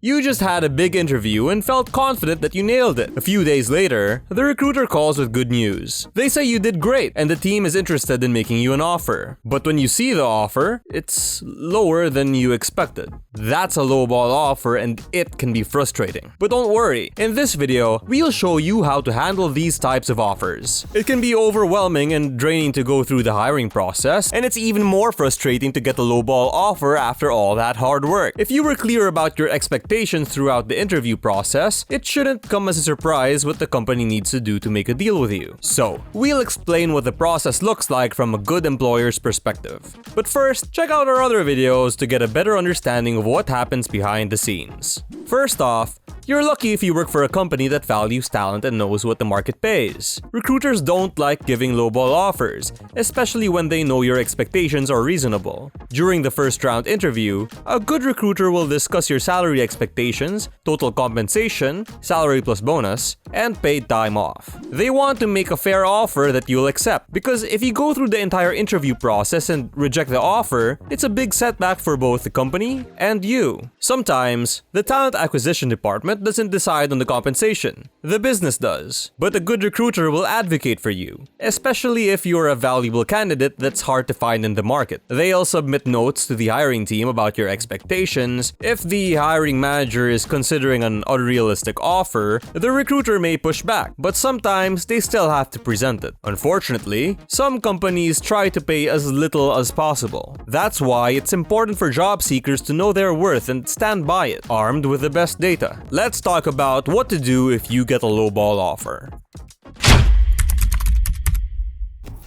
You just had a big interview and felt confident that you nailed it. A few days later, the recruiter calls with good news. They say you did great and the team is interested in making you an offer. But when you see the offer, it's lower than you expected. That's a lowball offer and it can be frustrating. But don't worry, in this video, we'll show you how to handle these types of offers. It can be overwhelming and draining to go through the hiring process, and it's even more frustrating to get a lowball offer after all that hard work. If you were clear about your expectations throughout the interview process, it shouldn't come as a surprise what the company needs to do to make a deal with you. So, we'll explain what the process looks like from a good employer's perspective. But first, check out our other videos to get a better understanding of what happens behind the scenes. First off, you're lucky if you work for a company that values talent and knows what the market pays. Recruiters don't like giving lowball offers, especially when they know your expectations are reasonable. During the first round interview, a good recruiter will discuss your salary expectations, total compensation, salary plus bonus, and paid time off. They want to make a fair offer that you'll accept, because if you go through the entire interview process and reject the offer, it's a big setback for both the company and you. Sometimes, the talent acquisition department doesn't decide on the compensation. The business does. But a good recruiter will advocate for you, especially if you're a valuable candidate that's hard to find in the market. They'll submit notes to the hiring team about your expectations. If the hiring manager is considering an unrealistic offer, the recruiter may push back, but sometimes they still have to present it. Unfortunately, some companies try to pay as little as possible. That's why it's important for job seekers to know their worth and stand by it, armed with the best data. Let's talk about what to do if you get a lowball offer.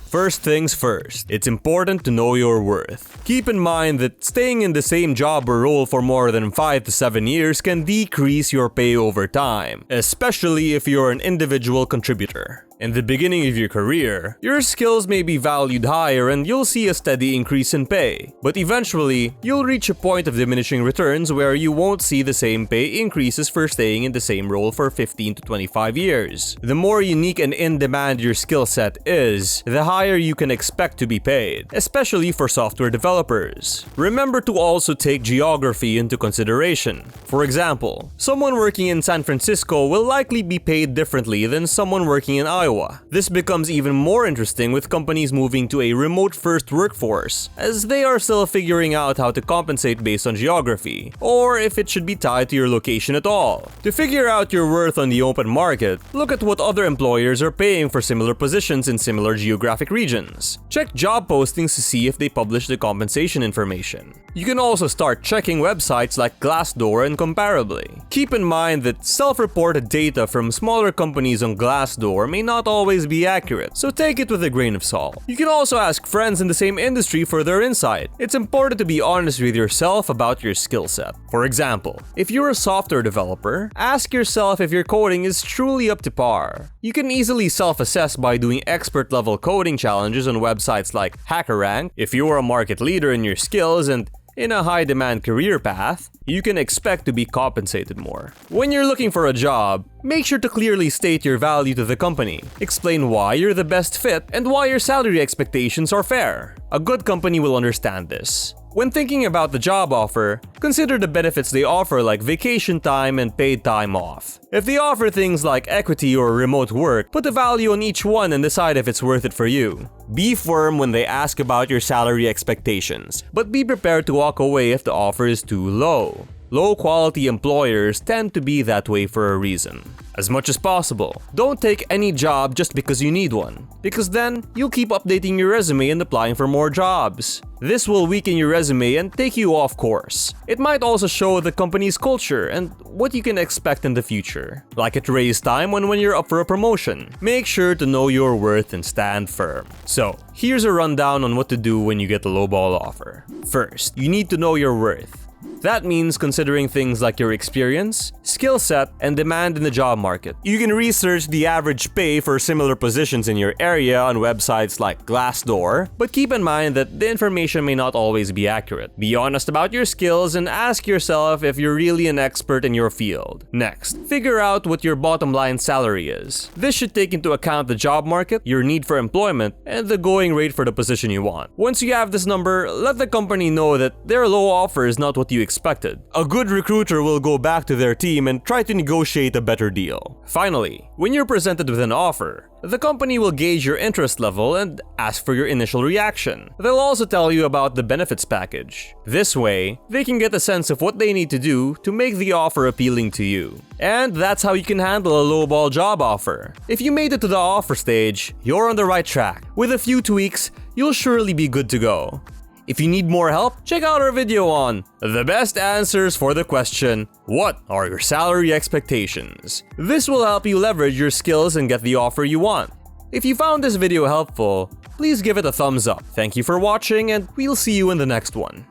First things first, it's important to know your worth. Keep in mind that staying in the same job or role for more than 5 to 7 years can decrease your pay over time, especially if you're an individual contributor. In the beginning of your career, your skills may be valued higher and you'll see a steady increase in pay. But eventually, you'll reach a point of diminishing returns where you won't see the same pay increases for staying in the same role for 15 to 25 years. The more unique and in-demand your skill set is, the higher you can expect to be paid, especially for software developers. Remember to also take geography into consideration. For example, someone working in San Francisco will likely be paid differently than someone working in Iowa. This becomes even more interesting with companies moving to a remote-first workforce, as they are still figuring out how to compensate based on geography, or if it should be tied to your location at all. To figure out your worth on the open market, look at what other employers are paying for similar positions in similar geographic regions. Check job postings to see if they publish the compensation information. You can also start checking websites like Glassdoor and Comparably. Keep in mind that self-reported data from smaller companies on Glassdoor may not always be accurate, so take it with a grain of salt. You can also ask friends in the same industry for their insight. It's important to be honest with yourself about your skill set. For example, if you're a software developer, ask yourself if your coding is truly up to par. You can easily self-assess by doing expert-level coding challenges on websites like HackerRank. If you're a market leader in your skills and in a high-demand career path, you can expect to be compensated more. When you're looking for a job, make sure to clearly state your value to the company. Explain why you're the best fit and why your salary expectations are fair. A good company will understand this. When thinking about the job offer, consider the benefits they offer like vacation time and paid time off. If they offer things like equity or remote work, put a value on each one and decide if it's worth it for you. Be firm when they ask about your salary expectations, but be prepared to walk away if the offer is too low. Low-quality employers tend to be that way for a reason. As much as possible, don't take any job just because you need one, because then you'll keep updating your resume and applying for more jobs. This will weaken your resume and take you off course. It might also show the company's culture and what you can expect in the future. Like at raise time when you're up for a promotion. Make sure to know your worth and stand firm. So, here's a rundown on what to do when you get a lowball offer. First, you need to know your worth. That means considering things like your experience, skill set, and demand in the job market. You can research the average pay for similar positions in your area on websites like Glassdoor, but keep in mind that the information may not always be accurate. Be honest about your skills and ask yourself if you're really an expert in your field. Next, figure out what your bottom line salary is. This should take into account the job market, your need for employment, and the going rate for the position you want. Once you have this number, let the company know that their low offer is not what what you expected. A good recruiter will go back to their team and try to negotiate a better deal. Finally, when you're presented with an offer, the company will gauge your interest level and ask for your initial reaction. They'll also tell you about the benefits package. This way, they can get a sense of what they need to do to make the offer appealing to you. And that's how you can handle a lowball job offer. If you made it to the offer stage, you're on the right track. With a few tweaks, you'll surely be good to go. If you need more help, check out our video on the best answers for the question, what are your salary expectations? This will help you leverage your skills and get the offer you want. If you found this video helpful, please give it a thumbs up. Thank you for watching, and we'll see you in the next one.